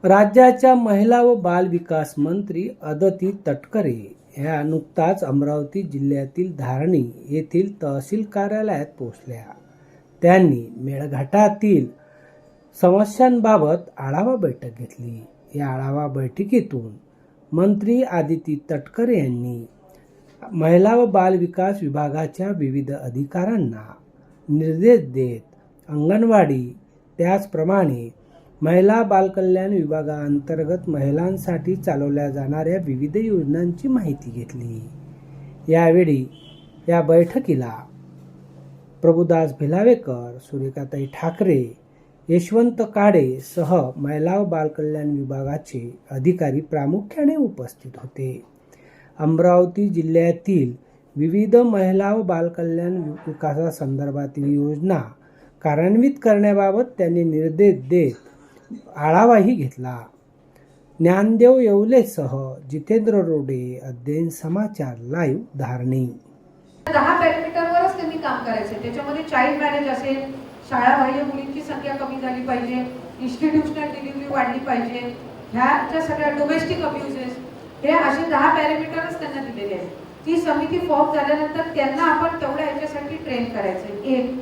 राज्याच्या महिला व बाल विकास मंत्री अदिती तटकरे ह्या नुकताच अमरावती जिल्ह्यातील धारणी येथील तहसील कार्यालयात पोहोचल्या। त्यांनी मेळघाटातील समस्यांबाबत आढावा बैठक घेतली। या आढावा बैठकीतून मंत्री अदिती तटकरे यांनी महिला व बाल विकास विभागाच्या विविध अधिकाऱ्यांना निर्देश देत अंगणवाडी त्याचप्रमाणे महिला बाल कल्याण विभागाअंतर्गत महिलांसाठी चालवल्या जाणाऱ्या विविध योजनांची माहिती घेतली। यावेळी या बैठकीला प्रभुदास भिलावेकर, सुरेखाताई ठाकरे, यशवंत काळे सह महिला व बाल कल्याण विभागाचे अधिकारी प्रामुख्याने उपस्थित होते। अमरावती जिल्ह्यातील विविध महिला व बाल कल्याण विकासासंदर्भातील योजना कार्यान्वित करण्याबाबत त्यांनी निर्देश देत आढावाही घेतला। ज्ञानदेव येवलेसह जितेंद्र रोडे, अध्ययन समाचार लाईव्ह, धारणी। 10 पॅरामीटरवरच त्यांनी काम करायचं। त्याच्यामध्ये चाइल्ड मॅरेज असेल, शाळाबाह्य मुलींची संख्या कमी झाली पाहिजे, इन्स्टिट्यूशनल डिलिव्हरी वाढली पाहिजे, ह्याच्या सगळ्या डोमेस्टिक अब्युजेस, हे असे 10 पॅरामीटरच त्यांना दिलेले आहेत। ती समिती फॉर्म झाल्यानंतर त्यांना आपण तेवढ्या ह्याच्यासाठी ट्रेन करायचं। एक